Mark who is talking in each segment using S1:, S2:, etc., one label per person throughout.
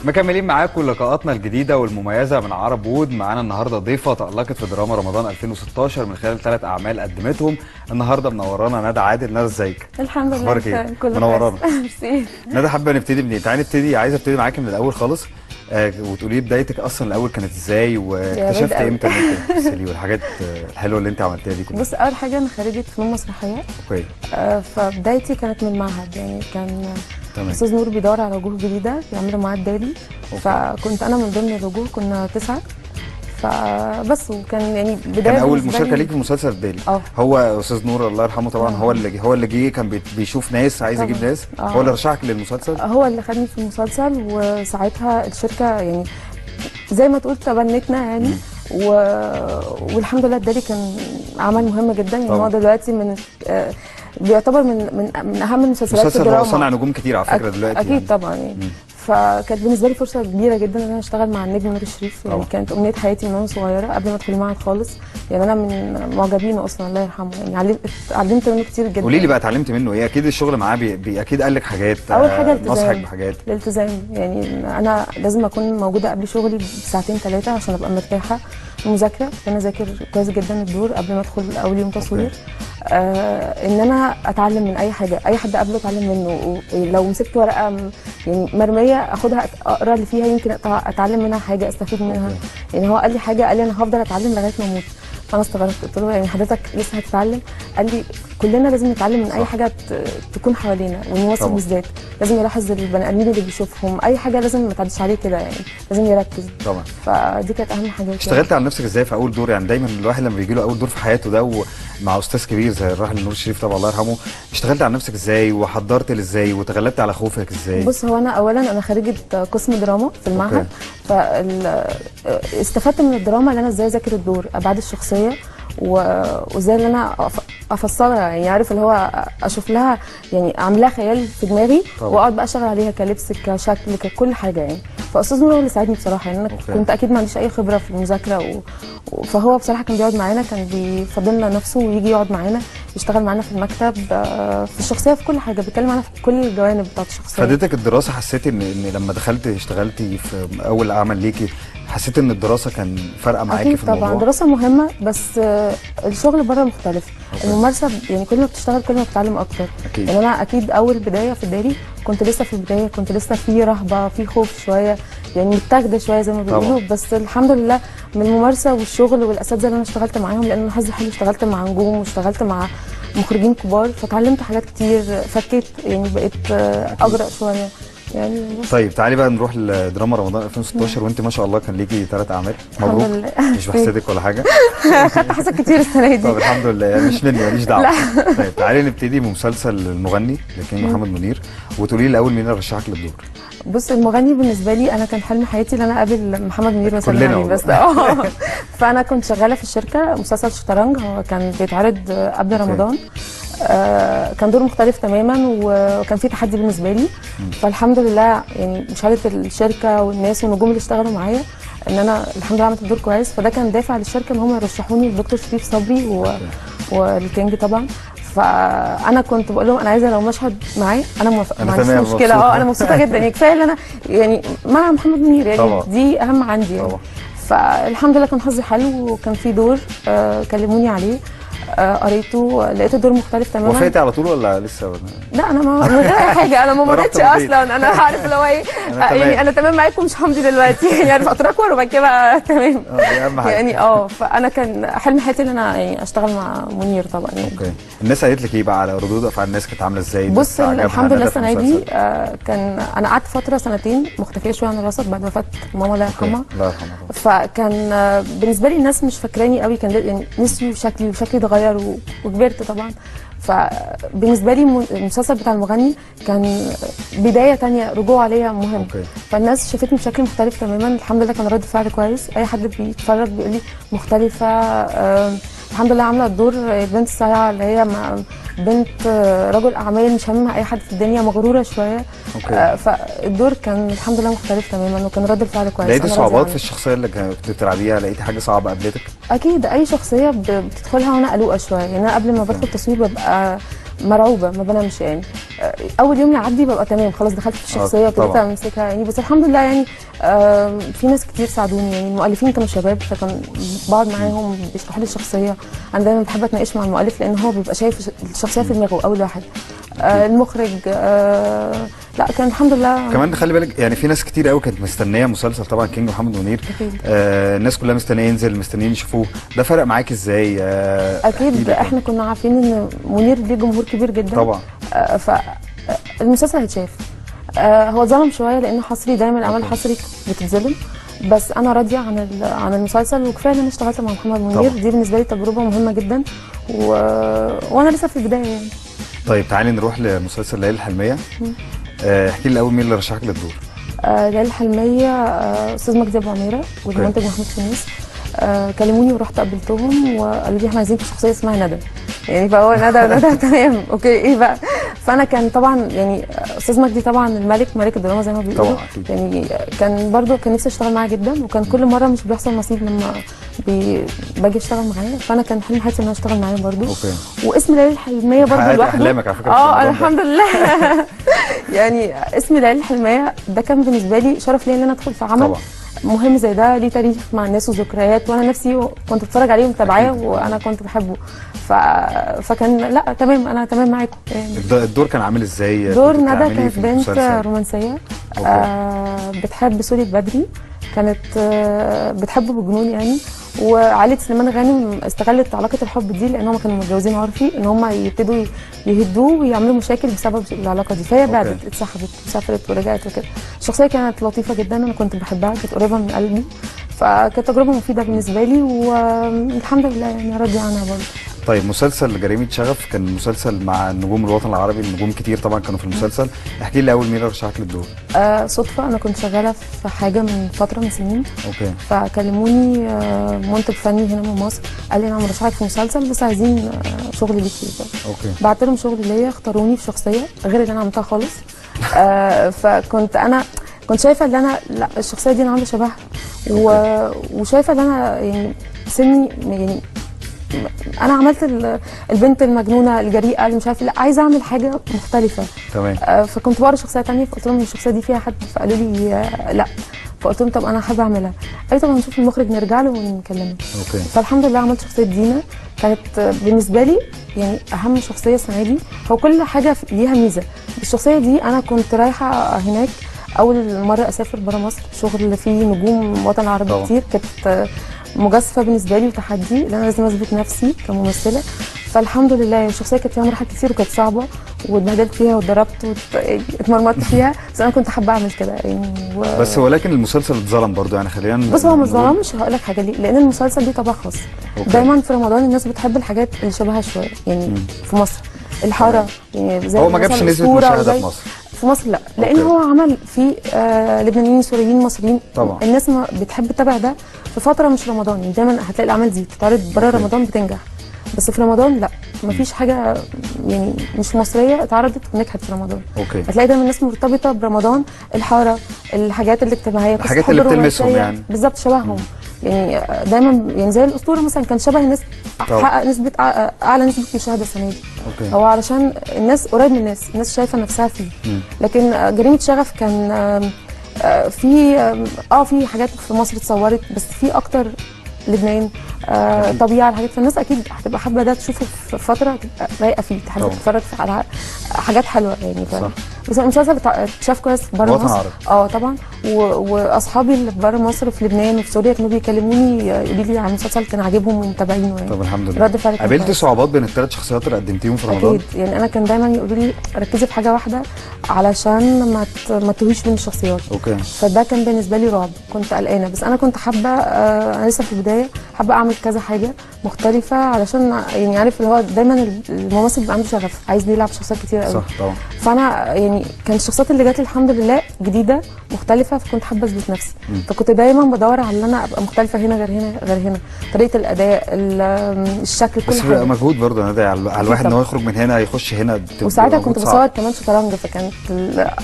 S1: مكملين معاكم لقاءاتنا الجديده والمميزه من عرب وود. معانا النهارده ضيفه تألقت في دراما رمضان 2016 من خلال 3 اعمال قدمتهم. النهارده منورانا ندى عادل. ندى ازيك؟
S2: الحمد لله.
S1: اخبارك ايه؟
S2: كله
S1: منورانا.
S2: ميرسي.
S1: ندى حابه نبتدي منين؟ تعالي نبتدي، عايزه ابتدي معاكي من الاول خالص. وتقولي لي بدايتك اصلا الاول كانت ازاي، واكتشفت امتى ان انت بتمثلي والحاجات الحلوه اللي انت عملتيها دي كلها.
S2: بص، اول حاجه انا خريجه فنون مسرحيه.
S1: اوكي.
S2: فبدايتي كانت من المعهد، يعني كان
S1: تمام.
S2: استاذ نور بيدور على وجوه جديده يعملوا معاه الدالي، فكنت انا من ضمن الوجوه، كنا 9. فبس وكان يعني بدايه
S1: كان اول مشاركه ليك في مسلسل الدالي. هو استاذ نور الله يرحمه طبعا. هو اللي جه كان بيشوف ناس، عايز يجيب ناس. هو اللي رشحك للمسلسل.
S2: هو اللي خدني في المسلسل، وساعتها الشركه يعني زي ما تقول تبنتنا يعني. والحمد لله الدالي كان عمل مهم جدا، يعني هو دلوقتي من بيعتبر من اهم المسلسلات في الدراما.
S1: هو صنع نجوم كتير على فكره دلوقتي.
S2: اكيد يعني. طبعا يعني. فكانت بالنسبه لي فرصه كبيره جدا ان انا اشتغل مع النجم نور الشريف، يعني كانت امنيه حياتي من وانا صغيره قبل ما ادخل المعهد خالص. يعني انا من معجبينه اصلا، الله يرحمه، يعني علمت منه كتير جدا.
S1: قولي لي بقى اتعلمت منه ايه؟ اكيد الشغل معاه اكيد قال لك حاجات.
S2: اول حاجه الالتزام،
S1: نصحك بحاجات.
S2: الالتزام، يعني انا لازم اكون موجوده قبل شغلي بساعتين 3 عشان ابقى مرتاحه. المذاكره، انا اذاكر كويس جدا الدور قبل ما ادخل اول يوم تصوير. ان انا اتعلم من اي حاجه، اي حد قبله اتعلم منه. لو مسكت ورقه يعني مرميه اخدها اقرا اللي فيها، يمكن اتعلم منها حاجه، استفيد منها. يعني هو قال لي حاجه، قال لي انا هفضل اتعلم لغايه ما اموت. فانا استغربت، قلت له يعني حضرتك لسه هتتعلم؟ قال لي كلنا لازم نتعلم من اي حاجه تكون حوالينا، والممثل بالذات لازم يلاحظ البني ادمين اللي بيشوفهم، اي حاجه لازم ما تعديش عليه كده، يعني لازم يركز.
S1: طبعا.
S2: فدي كانت اهم حاجه.
S1: اشتغلت على نفسك ازاي في اول دور؟ يعني دايما الواحد لما بيجي له اول دور في حياته ده ومع استاذ كبير زي الراحل نور الشريف طبعا الله يرحمه، اشتغلت على نفسك ازاي وحضرت ازاي وتغلبت على خوفك ازاي؟
S2: بص، هو انا اولا انا خريجه قسم دراما في المعهد. فاستفدت من الدراما اللي انا ازاي اذاكر الدور، ابعاد الشخصيه وازاي ان انا افسرها، يعني عارف اللي هو اشوف لها، يعني اعملها خيال في دماغي واقعد بقى اشتغل عليها كلبس كشكل ككل حاجه يعني. فاستاذ نور هو اللي ساعدني بصراحه، يعني انا كنت اكيد ما عنديش اي خبره في المذاكره فهو بصراحه كان بيقعد معانا، كان بيفضلنا نفسه ويجي يقعد معانا يشتغل معانا في المكتب، في الشخصيه، في كل حاجه، بيتكلم معانا في كل الجوانب بتاعت الشخصيه.
S1: فادتك الدراسه؟ حسيتي ان لما دخلت اشتغلتي في اول عمل ليكي حسيت ان الدراسه كان فارقه معاكي في الموضوع؟
S2: طبعا الدراسه مهمه، بس الشغل بره مختلف. الممارسه يعني كل ما بتشتغل كل ما بتتعلم اكتر.
S1: أكيد.
S2: يعني انا اكيد اول بدايه في الدالي كنت لسه في البدايه، كنت لسه في رهبه، في خوف شويه، يعني متاخده شويه زي ما بيقولوا. بس الحمد لله من الممارسه والشغل والاساتذه اللي انا اشتغلت معاهم، لان انا حظي حلو، اشتغلت مع نجوم واشتغلت مع مخرجين كبار، فتعلمت حاجات كتير، فكيت يعني بقيت اجرأ شويه يعني.
S1: طيب تعالي بقى نروح لدراما رمضان 2016. وانت ما شاء الله كان ليكي 3 اعمال. مبروك. مش بحسدك ولا حاجه.
S2: خدت حسد كتير السنه دي.
S1: طب الحمد لله، يعني مش مني، ماليش دعوه. طيب تعالي نبتدي بمسلسل المغني لكن محمد منير، وتقولي لي الاول مين اللي رشحك للدور؟
S2: بص، المغني بالنسبه لي انا كان حلم حياتي ان انا اقابل محمد منير واسلم عليه بس. فانا كنت شغاله في الشركه مسلسل شطرنج، هو كان بيتعرض قبل رمضان. كان دور مختلف تماما وكان في تحدي بالنسبه لي. فالحمد لله يعني بشهاده الشركه والناس والنجوم اللي اشتغلوا معايا ان انا الحمد لله عملت الدور كويس، فده كان دافع للشركه ان هم يرشحوني للدكتور شريف صبري والكينج طبعا. فانا كنت بقول لهم انا عايزه لو مشهد معاه انا موافقه، ما عنديش مشكله. انا مبسوطه جدا، يعني كفايه ان انا يعني مع محمد منير، يعني طبعا. دي اهم عندي يعني. فالحمد لله كان حظي حلو، وكان في دور كلموني عليه، قريته، لقيت الدور مختلف تماما.
S1: وافقتي على طول ولا لسه؟
S2: لا، انا ما من غير اي حاجه، انا ما مرضتش اصلا، انا عارف اللي هو ايه، يعني انا تمام معاكم، مش همضي دلوقتي يعني اتراكور وبعد كده تمام.
S1: دي اهم حاجه
S2: يعني. فانا كان حلم حياتي ان انا يعني اشتغل مع منير طبعا يعني.
S1: اوكي. الناس قالت لك ايه بقى على ردود افعال الناس؟ كانت عامله ازاي؟
S2: بص، الحمد لله السنه دي كان انا قعدت فتره 2 مختفيه شويه عن الرصد بعد وفاه ماما الله يرحمها.
S1: الله يرحمها.
S2: فكان بالنسبه لي الناس مش فاكراني قوي، كان يعني نسيوا شكلي وشكلي اتغير وكبرت طبعا. فبالنسبه لي المسلسل بتاع المغني كان بدايه تانية، رجوع ليا مهم. فالناس شافتني بشكل مختلف تماما. الحمد لله كان رد فعل كويس، اي حد بيتفرج بيقول لي مختلفه. الحمد لله عامله الدور البنت الصايعه اللي هي بنت رجل اعمال مش هاممها اي حد في الدنيا، مغروره شويه. فالدور كان الحمد لله مختلف تماما، وكان رد الفعل كويس.
S1: لقيتي صعوبات في الشخصيه اللي كنت بتلعبيها؟ لقيتي حاجه صعبه قابلتك؟
S2: اكيد اي شخصيه بتدخلها وانا قلوقه شويه، يعني انا قبل ما بدخل تصوير ببقى مرعوبه ما بنامش يعني. اول يوم يعدي ببقى تمام خلاص دخلت في الشخصيه وابتديت امسكها يعني. بس الحمد لله يعني في ناس كتير ساعدوني يعني. المؤلفين كانوا شباب فكان بقعد معاهم بيشرحوا لي الشخصيه. انا دايما بحب اتناقش مع المؤلف لان هو بيبقى شايف الشخصيه في دماغه اول واحد. المخرج لا كان الحمد لله.
S1: كمان خلي بالك يعني في ناس كتير قوي كانت مستنيه مسلسل طبعا كينج محمد منير. الناس كلها مستنيه ينزل مستنيين يشوفوه. ده فرق معاك ازاي؟
S2: اكيد احنا كنا عارفين ان منير ليه جمهور كبير جدا
S1: طبعا.
S2: فالمسلسل هيتشاف. هو اتظلم شويه لانه حصري، دايما الاعمال الحصري بتتظلم. بس انا راضيه عن المسلسل وكفايه ان انا اشتغلت مع محمد منير. دي بالنسبه لي تجربه مهمه جدا وانا لسه في البدايه يعني.
S1: طيب تعالي نروح لمسلسل ليالي الحلميه. احكي لي الاول مين اللي رشحك للدور؟
S2: ليالي الحلميه استاذ مجدي ابو عميره والمنتج محمود فنيس. كلموني ورحت قابلتهم وقالوا لي احنا عايزين شخصيه اسمها ندى يعني. فهو ندى تمام اوكي ايه بقى. فانا كان طبعا يعني استاذ مجدي طبعا ملك الدراما زي ما بيقولوا يعني. كان برضو كان نفسي اشتغل معاه جدا وكان كل مره مش بيحصل نصيب لما باجي اشتغل معاه. فانا كان حلم حياتي ان انا اشتغل معاه برضو. واسم ليالي الحلميه برضو لوحده
S1: احلامك على فكره.
S2: الحمد لله يعني اسم ليالي الحلميه ده كان بالنسبه لي شرف ليا ان انا ادخل في عمل طبعا مهم زي ده، ليه تاريخ مع الناس وذكريات، وانا نفسي كنت بتفرج عليه ومتابعاه وانا كنت بحبه. فكان لا تمام انا تمام معاكم يعني.
S1: الدور كان عامل ازاي؟
S2: دور ندى كانت بنت رومانسيه بتحب سوليد بدري. كانت بتحبه بجنون يعني. وعائله سليمان غانم استغلت علاقه الحب دي لان هم كانوا متجوزين عرفي ان هم يبتدوا يهدوه ويعملوا مشاكل بسبب العلاقه دي. فهي بعدت اتسحبت وسافرت ورجعت وكده. الشخصيه كانت لطيفه جدا انا كنت بحبها كانت قريبه من قلبي. فكانت تجربه مفيده بالنسبه لي والحمد لله يعني راضيه عنها برضه.
S1: طيب مسلسل جريمة شغف كان مسلسل مع نجوم الوطن العربي. النجوم كتير طبعا كانوا في المسلسل. احكي لي اول مين رشحك للدور؟
S2: صدفه انا كنت شغاله في حاجه من فتره من سنين.
S1: اوكي.
S2: فكلموني منتج فني هنا من مصر قال لي انا مرشحك في مسلسل بس عايزين شغل ليكي. اوكي. بعت لهم شغل ليا اختاروني في شخصيه غير اللي انا عملتها خالص. فكنت انا كنت شايفه ان انا لا الشخصيه دي انا عامله شبهها وشايفه ان انا يعني سني يعني انا عملت البنت المجنونه الجريئه اللي مش عارفه لا عايزه اعمل حاجه مختلفه.
S1: تمام.
S2: فكنت بقرا شخصيه ثانيه فقلت لهم الشخصيه دي فيها حد فقالوا لي لا. فقلت لهم طب انا حابه اعملها. قالوا طب هنشوف المخرج نرجع له ونكلمه.
S1: اوكي.
S2: فالحمد لله عملت شخصيه دينا كانت بالنسبه لي يعني اهم شخصيه السنه دي. هو كل حاجه ليها ميزه. الشخصيه دي انا كنت رايحه هناك اول مره اسافر بره مصر شغل فيه نجوم وطن عربي كتير. كانت مجازفه بالنسبه لي وتحدي لان انا لازم اثبت نفسي كممثله. فالحمد لله الشخصيه كانت فيها مراحل كتير وكانت صعبه واتبهدلت فيها واتضربت واتمرمطت فيها بس انا كنت حابه اعمل كده يعني
S1: بس ولكن المسلسل اتظلم برضه يعني خلينا
S2: بص هو ما اتظلمش. هقول لك حاجه ليه لان المسلسل ليه طابع خاص. دايما في رمضان الناس بتحب الحاجات اللي شبهها شويه يعني. في مصر الحاره يعني زي
S1: هو ما جابش نسبه مشاهده في مصر.
S2: في مصر لا لان هو عمل فيه لبنانيين سوريين مصريين
S1: طبعا.
S2: الناس ما بتحب تتابع ده في فتره مش رمضان يعني. دايما هتلاقي الاعمال دي بتتعرض بره رمضان بتنجح بس في رمضان لا مفيش حاجه يعني مش مصريه اتعرضت ونجحت في رمضان.
S1: اوكي.
S2: هتلاقي دايما الناس مرتبطه برمضان الحاره الحاجات الاجتماعيه
S1: الحاجات اللي بتلمسهم يعني
S2: بالظبط شبههم يعني. دايما يعني زي الاسطوره مثلا كان شبه الناس حقق نسبه اعلى نسبه مشاهده السنه دي.
S1: اوكي.
S2: هو علشان الناس قريب من الناس شايفه نفسها فيه. لكن جريمه شغف كان في حاجات في مصر اتصورت بس في اكتر لبنان طبيعه الحاجات. فالناس اكيد هتبقى حابه ده تشوفه في فتره تبقى رايقه فيه تحب تتفرج على حاجات حلوه يعني. بس المسلسل اتشاف كويس بره مصر. طبعا واصحابي اللي بره مصر في لبنان وفي سوريا كانوا بيكلموني يقولوا لي على المسلسل كان عاجبهم ومتابعينه يعني.
S1: طب الحمد لله.
S2: رد فعل
S1: قابلت صعوبات بين الثلاث شخصيات اللي قدمتيهم في رمضان؟
S2: اكيد يعني انا كان دايما يقولوا لي ركزي في حاجه واحده علشان ما تتوهيش بين الشخصيات.
S1: اوكي.
S2: فده كان بالنسبه لي رعب كنت قلقانه بس انا كنت حابه انا لسه في البدايه حابه اعمل كذا حاجه مختلفه علشان يعني عارف اللي هو دايما الممثل بيبقى عنده شغف عايز يلعب شخصيات كتير قوي.
S1: صح طبعا.
S2: فانا يعني كانت الشخصيات اللي جات لي الحمد لله جديده مختلفه فكنت حابه اثبت نفسي. فكنت دايما بدور على ان انا ابقى مختلفه هنا غير هنا غير هنا طريقه الاداء الشكل كل حاجه.
S1: بس مجهود برضه على الواحد ان هو يخرج من هنا يخش هنا.
S2: وساعتها كنت بصور كمان شطرنج فكانت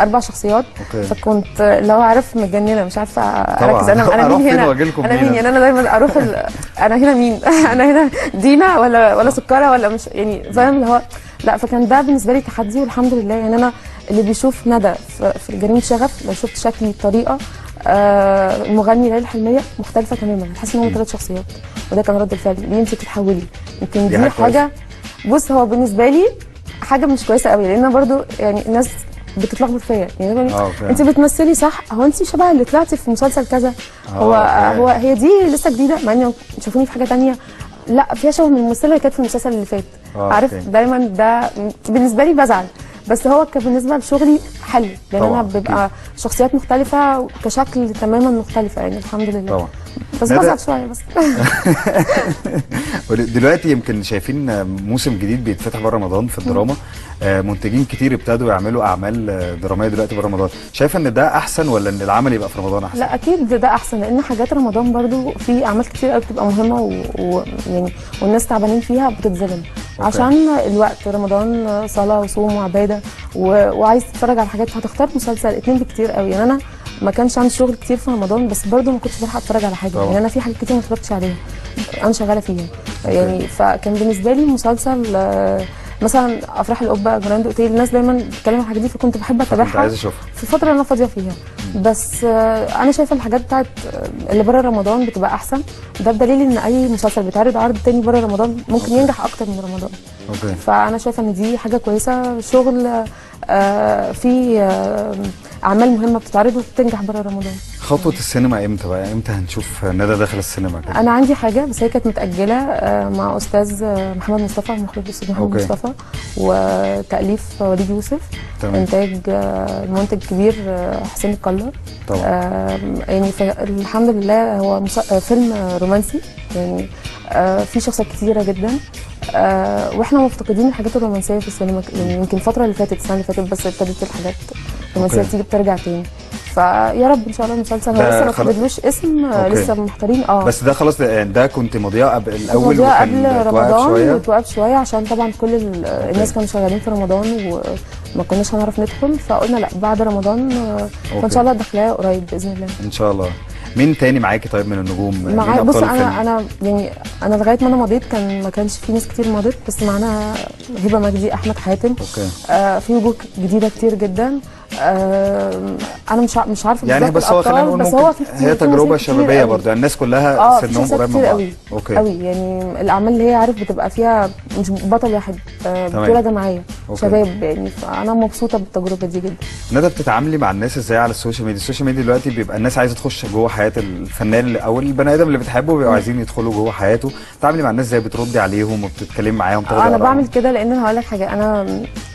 S2: 4 شخصيات. فكنت اللي هو عارف متجننه مش عارفه اركز انا مين هنا انا مين يعني. انا دايما اروح انا هنا مين انا هنا دينا ولا سكره ولا مش يعني فاهم اللي هو لا فكان ده بالنسبه لي تحدي، والحمد لله يعني انا اللي بيشوف ندى في جريمه شغف لو شفت شكلي الطريقه المغني ليلى الحلميه مختلفه تماما، تحس ان هم 3 شخصيات، وده كان رد الفعل ليه انت بتتحولي. يمكن دي حاجه بص هو بالنسبه لي حاجه مش كويسه قوي، لان برضو يعني الناس بتتلخبط فيا يعني انت بتمثلي صح، هو انت شبه اللي طلعتي في مسلسل كذا، هي دي لسه جديده مع ان شافوني في حاجه ثانيه، لا فيها شبه من الممثله اللي كانت في المسلسل اللي فات. عارف دايما ده بالنسبه لي بزعل، بس هو بالنسبه لشغلي حلو لان انا ببقى شخصيات مختلفه كشكل تماما مختلفه يعني الحمد لله طبعا. بس بزعل شويه بس.
S1: دلوقتي يمكن شايفين موسم جديد بيتفتح بره رمضان في الدراما، منتجين كتير ابتدوا يعملوا اعمال دراميه دلوقتي بره رمضان، شايفه ان ده احسن ولا ان العمل يبقى في رمضان احسن؟
S2: لا اكيد ده احسن، لان حاجات رمضان برضو في اعمال كتير قوي بتبقى مهمه ويعني والناس تعبانين فيها بتتظلم عشان الوقت. رمضان صلاه وصوم وعباده وعايز تتفرج على حاجات، هتختار مسلسل 2 بكتير قوي. يعني انا ما كانش عندي شغل كتير في رمضان، بس برضو ما كنتش بلحق اتفرج على حاجه، يعني انا في حاجات كتير ما اتفرجتش عليها انا شغاله فيها يعني. فكان بالنسبه لي مسلسل مثلا افراح القبه، جراند اوتيل، الناس دايما بتتكلم عن الحاجات دي فكنت بحب اتابعها في الفتره اللي انا فاضيه فيها. بس انا شايفه الحاجات بتاعت اللي بره رمضان بتبقى احسن، ده بدليل ان اي مسلسل بيتعرض عرض تاني بره رمضان ممكن ينجح اكتر من رمضان. فانا شايفه ان دي حاجه كويسه، شغل في اعمال مهمه بتتعرض وبتنجح بره رمضان.
S1: خطوه السينما امتى بقى؟ امتى هنشوف ندى داخل السينما كده؟
S2: انا عندي حاجه بس هي كانت متاجله مع استاذ محمد مصطفى، المخرج الاستاذ محمد مصطفى، وتاليف وليد يوسف، انتاج المنتج الكبير حسين القلر طبعا. يعني الحمد لله هو فيلم رومانسي يعني في شخصيات كتيره جدا، واحنا مفتقدين الحاجات الرومانسيه في السينما يعني. يمكن الفتره اللي فاتت السنه اللي فاتت بس ابتدت الحاجات الرومانسيه تيجي بترجع تاني، فيا رب ان شاء الله المسلسل هو لسه ما خدلوش اسم لسه محتارين.
S1: بس ده خلاص ده كنت مضياه قبل الاول
S2: قبل رمضان وتوقف شويه عشان طبعا كل الناس كانوا شغالين في رمضان وما كناش هنعرف ندخل، فقلنا لا بعد رمضان فان شاء الله داخلاه قريب باذن الله ان
S1: شاء الله. مين تاني معاكي طيب من النجوم؟
S2: معايا بص انا يعني انا لغايه ما انا مضيت ما كانش في ناس كتير مضت، بس معانا هبه مجدي، احمد حاتم، في وجوه جديده كتير جدا. انا مش عارفه
S1: يعني بس هو خلينا نقول هي تجربه شبابيه برضه، الناس كلها سنهم قريب من بعض
S2: قوي يعني الاعمال اللي هي عارف بتبقى فيها مش بطل واحد، بطوله جماعيه شباب يعني، فانا مبسوطه بالتجربه دي جدا.
S1: ندى بتتعاملي مع الناس ازاي على السوشيال ميديا؟ السوشيال ميديا دلوقتي بيبقى الناس عايزه تخش جوه حياه الفنان او البني ادم اللي بتحبه، بيبقوا عايزين يدخلوا جوه حياته، بتتعاملي مع الناس ازاي؟ بتردي عليهم وبتتكلمي معاهم؟
S2: انا بعمل كده لان انا هقول لك حاجه، انا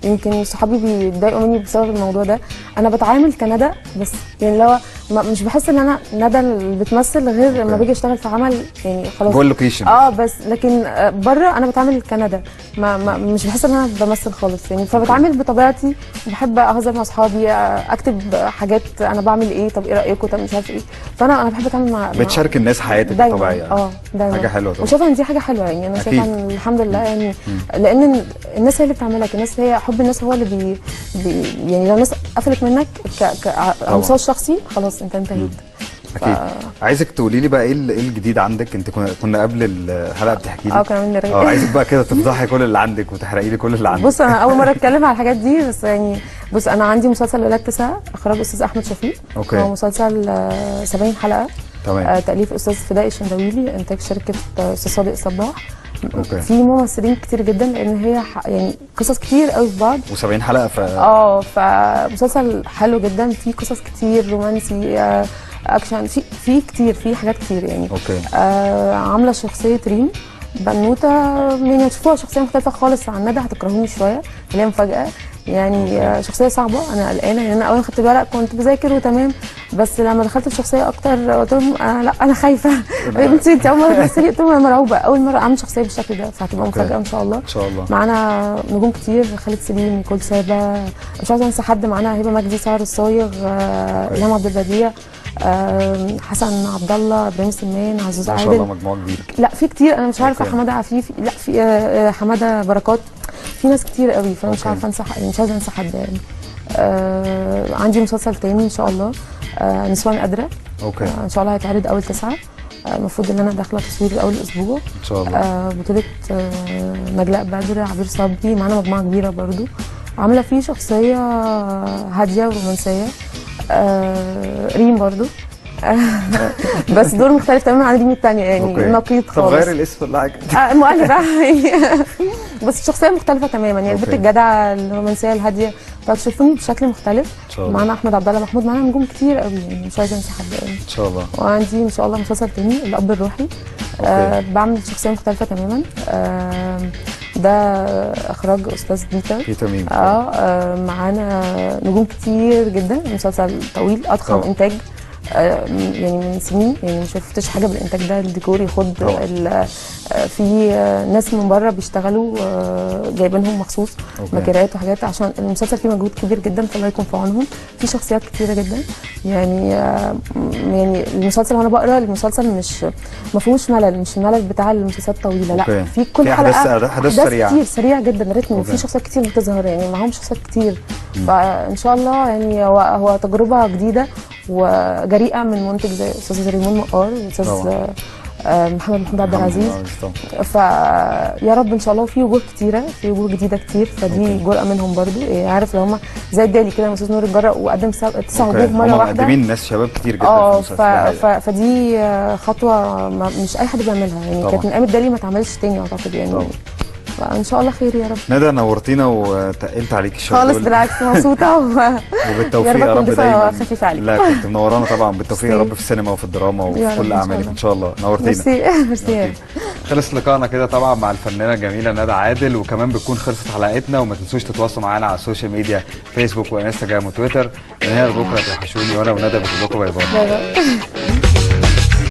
S2: يمكن صحابي بيتضايقوا مني بسبب الموضوع ده، انا بتعامل كندى بس يعني لو مش بحس ان انا ندى اللي بتمثل غير لما باجي اشتغل في عمل يعني خلاص
S1: جوه اللوكيشن
S2: بس لكن بره انا بتعامل كندى مش بحس ان انا بمثل خالص يعني، فبتعامل بطبيعتي وبحب اهزر مع اصحابي، اكتب حاجات انا بعمل ايه، طب ايه رايكم، طب مش عارف ايه، فانا بحب اتعامل مع
S1: بتشارك الناس حياتك الطبيعيه
S2: دايما
S1: حاجه حلوه طبعا،
S2: وشايفه ان دي حاجه حلوه يعني. انا شايفه ان الحمد لله يعني لان الناس هي اللي بتعملك، الناس هي حب الناس هو اللي يعني لو الناس قفلت منك على المستوى الشخصي خلاص انت انتهيت.
S1: اكيد. عايزك تقولي لي بقى ايه الجديد عندك؟ انت كنا قبل الحلقه بتحكي لي
S2: كنا بنرغي
S1: عايزك بقى كده تفضحي كل اللي عندك وتحرقي لي كل اللي عندك.
S2: بص انا اول مره اتكلم على الحاجات دي، بس يعني بص انا عندي مسلسل ولاد تسعة اخراج استاذ احمد شفيق، هو مسلسل 70 حلقه تمام، تاليف استاذ فدائي الشندويلي، انتاج شركه استاذ صادق الصباح. في ممثلين كتير جدا لان هي يعني قصص كتير قوي في بعض
S1: و70 حلقه
S2: فمسلسل حلو جدا، في قصص كتير رومانسي اكشن، في كتير، في حاجات كتير يعني. عامله شخصيه ريم بنوته يعني هتشوفوها شخصيه مختلفه خالص عن ندى، هتكرهوني شويه اللي هي مفاجاه يعني. شخصيه صعبه، انا قلقانه يعني. انا اول ما خدت الورق كنت بذاكر وتمام، بس لما دخلت الشخصيه اكتر قلت لهم لا انا خايفه. يا بنتي انت اول مره تمثلي؟ قلت لهم انا مرعوبه، اول مره اعمل شخصيه بالشكل ده، فهتبقى مفاجاه ان شاء الله.
S1: ان شاء الله.
S2: معانا نجوم كتير، خالد سليم، نيكول سابا، مش عايزه انسى حد، معانا هبه مجدي، سهر الصايغ، الهام عبد البديع، حسن عبد الله، ابراهيم سمان، عزوز عادل،
S1: ما شاء الله مجموعه كبيره.
S2: لا في كتير، انا مش عارفه حماده عفيفي، لا في حماده بركات، في ناس كتير قوي، فانا مش عارفه انسى مش عايزه انسى حد يعني. عندي مسلسل تاني ان شاء الله، نسوان قادره، ان شاء الله هيتعرض اول 9، المفروض ان انا داخله تصوير اول اسبوع
S1: ان شاء الله.
S2: بطوله نجلاء بدر، عبير صبري، معانا مجموعه كبيره برضو. عامله فيه شخصيه هاديه ورومانسيه، ريم برضو. بس دور مختلف تماما عن ريم الثانيه، يعني نقيض خالص.
S1: طب غير الاسم ولا حاجه؟
S2: مؤلفه. بس الشخصيه مختلفه تماما، يعني البنت الجدعه الرومانسيه الهاديه، فهتشوفوني بشكل مختلف. معانا احمد عبد الله محمود، معانا نجوم كتير قوي، يعني مش عايزه انسى حد قوي
S1: ان شاء الله.
S2: وعندي ان شاء الله مسلسل تاني الاب الروحي، بعمل شخصيه مختلفه تماما. ده اخراج استاذ بيتر
S1: ميم.
S2: معانا نجوم كتير جدا، مسلسل طويل اضخم انتاج، يعني من سنين، يعني ما شفتش حاجه بالانتاج ده، الديكور يخد في ناس من بره بيشتغلوا جايبينهم مخصوص، ماكيرات وحاجات، عشان المسلسل فيه مجهود كبير جدا، فالله يكون في عونهم. في شخصيات كتيره جدا، يعني المسلسل وانا بقرا المسلسل مش ما فيهوش ملل، مش الملل بتاع المسلسلات الطويله، لا في كل حلقه احداث كتير سريع جدا رتم، وفي شخصيات كتير بتظهر، يعني معاهم شخصيات كتير. فان شاء الله يعني هو تجربه جديده وجريئه من منتج زي استاذ ريمون مقار واستاذ محمود عبد العزيز. فيا رب ان شاء الله. في وجوه كتيره، في وجوه جديده كتير، فدي جرأه منهم برضو. عارف لو هم زي الدالي كده، استاذ نور الجرأ وقدم 9 وجوه مره واحده،
S1: مقدمين ناس شباب كتير جدا في المسلسل.
S2: فدي خطوه مش اي حد بيعملها، يعني كانت من ايام الدالي ما اتعملش تاني اعتقد، يعني فان شاء الله خير يا رب.
S1: ندى نورتينا وتقلت عليك الشغل
S2: خالص، بالعكس مبسوطه
S1: وبالتوفيق يا رب دايما.
S2: خفيف عليك.
S1: لا كنت منورانا طبعا، بالتوفيق يا رب في السينما وفي الدراما وفي كل اعمالك ان شاء الله. نورتينا.
S2: ميرسي.
S1: خلص لقائنا كده طبعا مع الفنانه الجميله ندى عادل، وكمان بتكون خلصت حلقتنا. وما تنسوش تتواصلوا معانا على السوشيال ميديا، فيسبوك وانستجرام وتويتر. من هنا لبكره توحشوني، وانا وندى بنقول لكم باي باي.